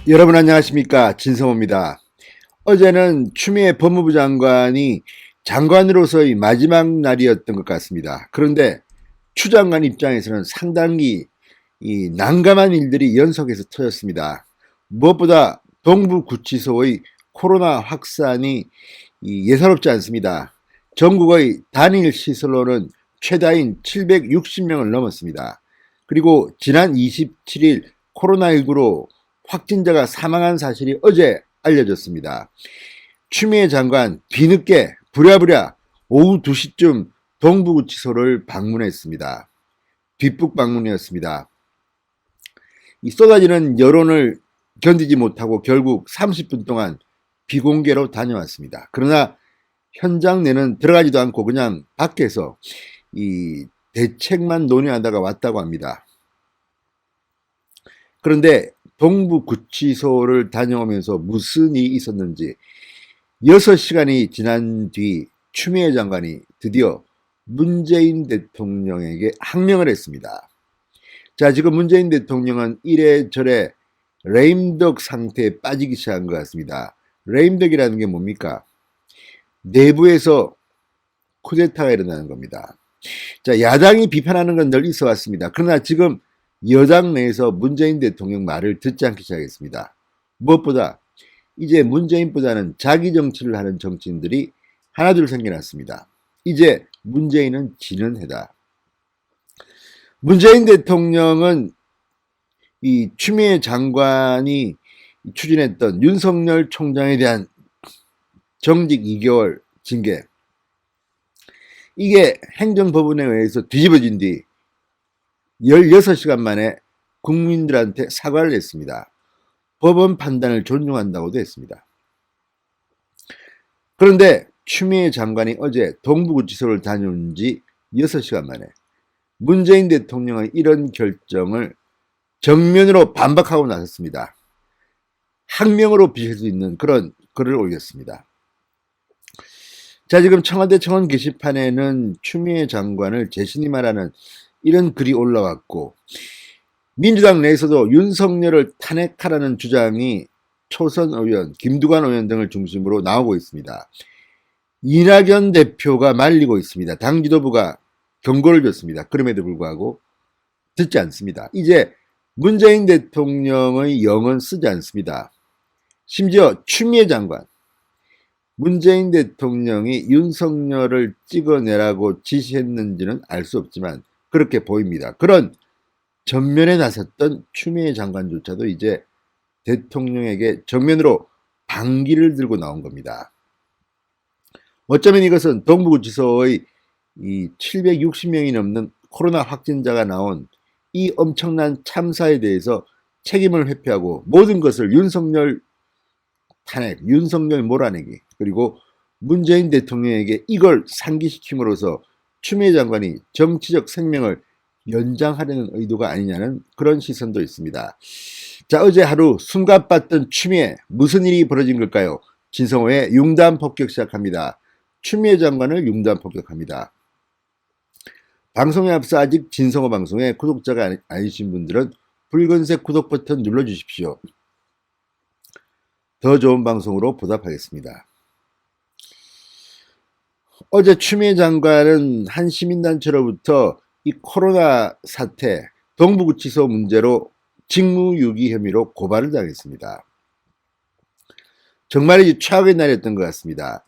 여러분 안녕하십니까, 진성호입니다. 어제는 추미애 법무부 장관이 장관으로서의 마지막 날이었던 것 같습니다. 그런데 추 장관 입장에서는 상당히 난감한 일들이 연속해서 터졌습니다. 무엇보다 동부구치소의 코로나 확산이 예사롭지 않습니다. 전국의 단일 시설로는 최다인 760명을 넘었습니다. 그리고 지난 27일 코로나19로 확진자가 사망한 사실이 어제 알려졌습니다. 추미애 장관 뒤늦게 부랴부랴 오후 2시쯤 동부구치소를 방문했습니다. 뒷북 방문이었습니다. 이 쏟아지는 여론을 견디지 못하고 결국 30분 동안 비공개로 다녀왔습니다. 그러나 현장 내는 들어가지도 않고 그냥 밖에서 이 대책만 논의하다가 왔다고 합니다. 그런데 동부구치소를 다녀오면서 무슨 일이 있었는지 6시간이 지난 뒤 추미애 장관이 드디어 문재인 대통령에게 항명을 했습니다. 자, 지금 문재인 대통령은 이래저래 레임덕 상태에 빠지기 시작한 것 같습니다. 레임덕이라는 게 뭡니까? 내부에서 쿠데타가 일어나는 겁니다. 자, 야당이 비판하는 건 늘 있어 왔습니다. 그러나 지금 여당 내에서 문재인 대통령 말을 듣지 않기 시작했습니다. 무엇보다 이제 문재인보다는 자기 정치를 하는 정치인들이 하나둘 생겨났습니다. 이제 문재인은 지는 해다. 문재인 대통령은 이 추미애 장관이 추진했던 윤석열 총장에 대한 정직 2개월 징계, 이게 행정법원에 의해서 뒤집어진 뒤 16시간 만에 국민들한테 사과를 했습니다. 법원 판단을 존중한다고도 했습니다. 그런데 추미애 장관이 어제 동부구치소를 다녀온 지 6시간 만에 문재인 대통령의 이런 결정을 정면으로 반박하고 나섰습니다. 항명으로 비칠 수 있는 그런 글을 올렸습니다. 자, 지금 청와대 청원 게시판에는 추미애 장관을 재신임하라는 이런 글이 올라왔고, 민주당 내에서도 윤석열을 탄핵하라는 주장이 초선 의원, 김두관 의원 등을 중심으로 나오고 있습니다. 이낙연 대표가 말리고 있습니다. 당 지도부가 경고를 줬습니다. 그럼에도 불구하고 듣지 않습니다. 이제 문재인 대통령의 영은 쓰지 않습니다. 심지어 추미애 장관, 문재인 대통령이 윤석열을 찍어내라고 지시했는지는 알 수 없지만 그렇게 보입니다. 그런 전면에 나섰던 추미애 장관조차도 이제 대통령에게 정면으로 반기를 들고 나온 겁니다. 어쩌면 이것은 동부구치소의 이 760명이 넘는 코로나 확진자가 나온 이 엄청난 참사에 대해서 책임을 회피하고 모든 것을 윤석열 탄핵, 윤석열 몰아내기, 그리고 문재인 대통령에게 이걸 상기시킴으로써 추미애 장관이 정치적 생명을 연장하려는 의도가 아니냐는 그런 시선도 있습니다. 자, 어제 하루 숨가빴던 추미애, 무슨 일이 벌어진 걸까요? 진성호의 융단 폭격 시작합니다. 추미애 장관을 융단 폭격합니다. 방송에 앞서 아직 진성호 방송에 구독자가 아니신 분들은 붉은색 구독 버튼 눌러주십시오. 더 좋은 방송으로 보답하겠습니다. 어제 추미애 장관은 한 시민단체로부터 이 코로나 사태, 동부구치소 문제로 직무유기 혐의로 고발을 당했습니다. 정말 최악의 날이었던 것 같습니다.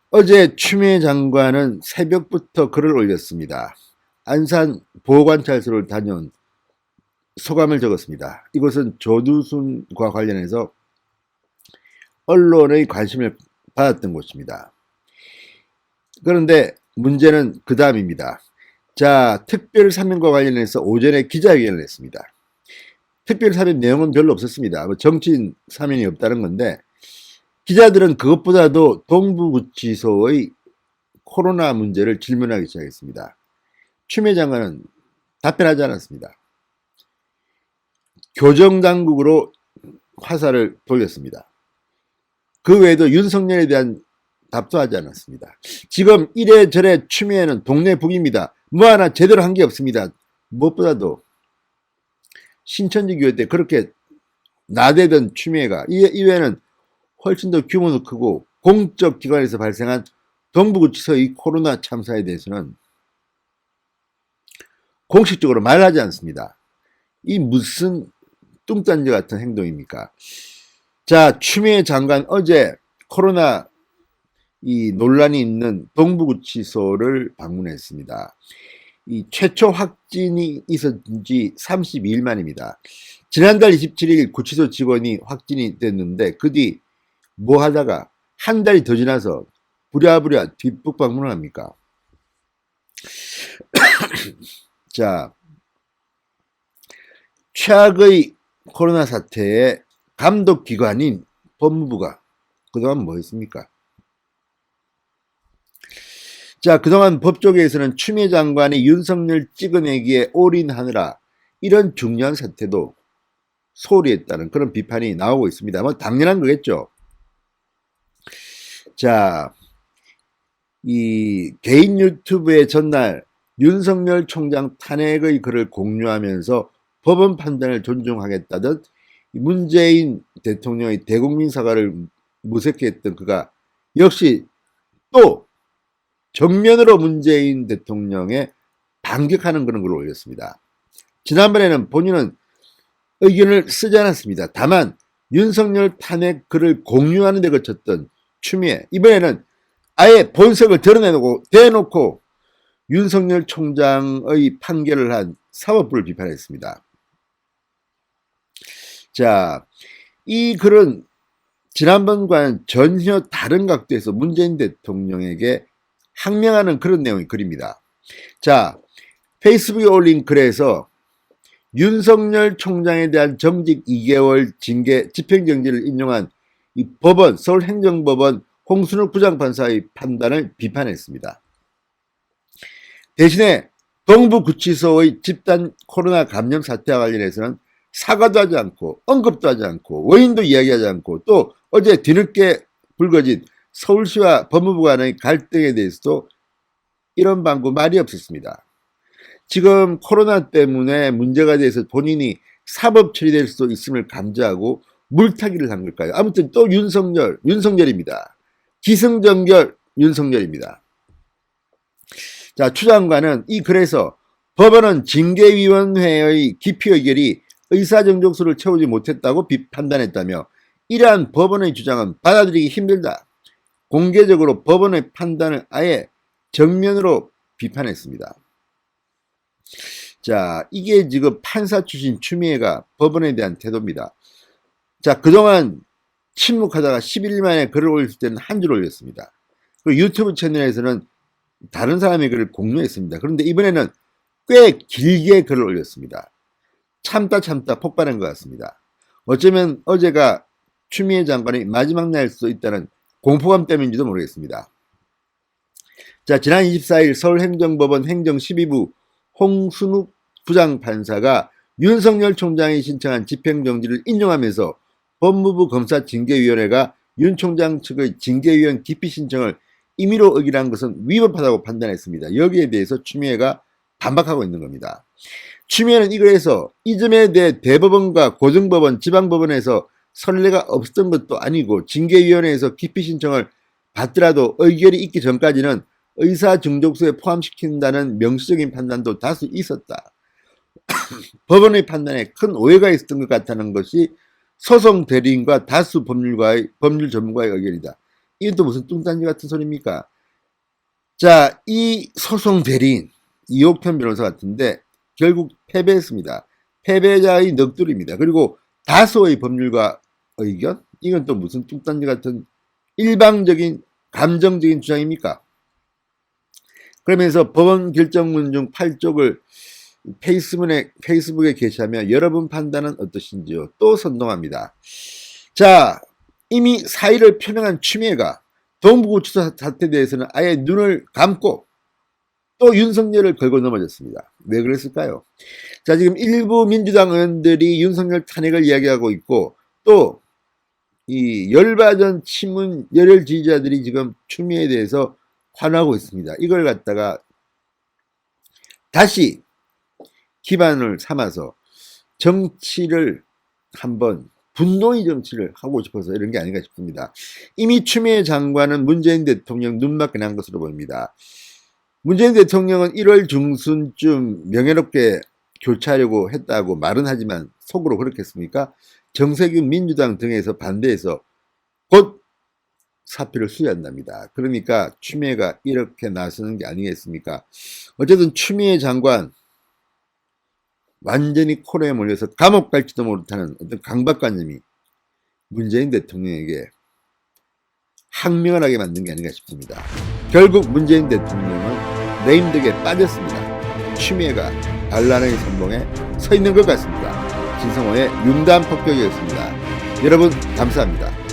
어제 추미애 장관은 새벽부터 글을 올렸습니다. 안산 보호관찰소를 다녀온 소감을 적었습니다. 이것은 조두순과 관련해서 언론의 관심을 받았던 곳입니다. 그런데 문제는 그 다음입니다. 자, 특별사면과 관련해서 오전에 기자회견을 했습니다. 특별사면 내용은 별로 없었습니다. 정치인 사면이 없다는 건데, 기자들은 그것보다도 동부구치소의 코로나 문제를 질문하기 시작했습니다. 추미애 장관은 답변하지 않았습니다. 교정당국으로 화살을 돌렸습니다. 그 외에도 윤석열에 대한 답도 하지 않았습니다. 지금 이래저래 추미애는 동네 북입니다. 뭐 하나 제대로 한 게 없습니다. 무엇보다도 신천지 교회 때 그렇게 나대던 추미애가 이외에는 훨씬 더 규모도 크고 공적 기관에서 발생한 동부구치소의 코로나 참사에 대해서는 공식적으로 말하지 않습니다. 이 무슨 뚱딴지 같은 행동입니까? 자, 추미애 장관 어제 코로나 이 논란이 있는 동부구치소를 방문했습니다. 이 최초 확진이 있었던 지 32일 만입니다. 지난달 27일 구치소 직원이 확진이 됐는데 그 뒤 뭐 하다가 한 달이 더 지나서 부랴부랴 뒷북 방문을 합니까? 자, 최악의 코로나 사태의 감독기관인 법무부가 그동안 뭐 했습니까? 자, 그동안 법조계에서는 추미애 장관이 윤석열 찍어내기에 올인하느라 이런 중요한 사태도 소홀히 했다는 그런 비판이 나오고 있습니다. 뭐 당연한 거겠죠. 자, 이 개인 유튜브에 전날 윤석열 총장 탄핵의 글을 공유하면서 법원 판단을 존중하겠다던 문재인 대통령의 대국민 사과를 무색해 했던 그가 역시 또 정면으로 문재인 대통령에 반격하는 그런 글을 올렸습니다. 지난번에는 본인은 의견을 쓰지 않았습니다. 다만 윤석열 탄핵 글을 공유하는 데 그쳤던 추미애, 이번에는 아예 본색을 드러내놓고 대놓고 윤석열 총장의 판결을 한 사법부를 비판했습니다. 자, 이 글은 지난번과는 전혀 다른 각도에서 문재인 대통령에게 항명하는 그런 내용의 글입니다. 자, 페이스북에 올린 글에서 윤석열 총장에 대한 정직 2개월 징계 집행정지를 인용한 이 법원, 서울행정법원 홍순욱 부장판사의 판단을 비판했습니다. 대신에 동부구치소의 집단 코로나 감염 사태와 관련해서는 사과도 하지 않고 언급도 하지 않고 원인도 이야기하지 않고 또 어제 뒤늦게 불거진 서울시와 법무부 간의 갈등에 대해서도 이런 방구 말이 없었습니다. 지금 코로나 때문에 문제가 돼서 본인이 사법 처리될 수도 있음을 감지하고 물타기를 한 걸까요? 아무튼 또 윤석열입니다. 기승전결 윤석열입니다. 자, 추 장관은 이 글에서 법원은 징계위원회의 기피 의결이 의사정족수를 채우지 못했다고 판단했다며 이러한 법원의 주장은 받아들이기 힘들다. 공개적으로 법원의 판단을 아예 정면으로 비판했습니다. 자, 이게 지금 판사 출신 추미애가 법원에 대한 태도입니다. 자, 그동안 침묵하다가 11일 만에 글을 올렸을 때는 한 줄 올렸습니다. 그리고 유튜브 채널에서는 다른 사람의 글을 공유했습니다. 그런데 이번에는 꽤 길게 글을 올렸습니다. 참다 폭발한 것 같습니다. 어쩌면 어제가 추미애 장관의 마지막 날일 수도 있다는 공포감 때문인지도 모르겠습니다. 자, 지난 24일 서울행정법원 행정 12부 홍순욱 부장판사가 윤석열 총장이 신청한 집행정지를 인용하면서 법무부 검사징계위원회가 윤 총장 측의 징계위원 기피 신청을 임의로 의결한 것은 위법하다고 판단했습니다. 여기에 대해서 추미애가 반박하고 있는 겁니다. 추미애는 이 글에서 이 점에 대해 대법원과 고등법원, 지방법원에서 선례가 없었던 것도 아니고 징계위원회에서 기피 신청을 받더라도 의결이 있기 전까지는 의사정족수에 포함시킨다는 명시적인 판단도 다수 있었다. 법원의 판단에 큰 오해가 있었던 것 같다는 것이 소송 대리인과 다수 법률 전문가의 의견이다. 이건 또 무슨 뚱딴지 같은 소리입니까? 자, 이 소송 대리인 이옥현 변호사 같은데 결국 패배했습니다. 패배자의 넋두리입니다. 그리고 다수의 법률가 의견? 이건 또 무슨 뚱딴지 같은 일방적인 감정적인 주장입니까? 그러면서 법원 결정문 중 8쪽을 페이스북에 게시하며 여러분 판단은 어떠신지요? 또 선동합니다. 자, 이미 사의를 표명한 추미애가 동부구치소 사태에 대해서는 아예 눈을 감고 또 윤석열을 걸고 넘어졌습니다. 왜 그랬을까요? 자, 지금 일부 민주당 의원들이 윤석열 탄핵을 이야기하고 있고 또 이 열받은 친문 열혈 지지자들이 지금 추미애에 대해서 환호하고 있습니다. 이걸 갖다가 다시 기반을 삼아서 정치를 한번 분노의 정치를 하고 싶어서 이런 게 아닌가 싶습니다. 이미 추미애 장관은 문재인 대통령 눈맞게 난 것으로 보입니다. 문재인 대통령은 1월 중순쯤 명예롭게 교체하려고 했다고 말은 하지만 속으로 그렇겠습니까? 정세균 민주당 등에서 반대해서 곧 사표를 수여한답니다. 그러니까 추미애가 이렇게 나서는 게 아니겠습니까? 어쨌든 추미애 장관 완전히 코너에 몰려서 감옥 갈지도 못하는 어떤 강박관념이 문재인 대통령에게 항명을 하게 만든 게 아닌가 싶습니다. 결국 문재인 대통령은 네임덕에 빠졌습니다. 추미애가 반란의 선봉에 서 있는 것 같습니다. 진성호의 융단 폭격이었습니다. 여러분 감사합니다.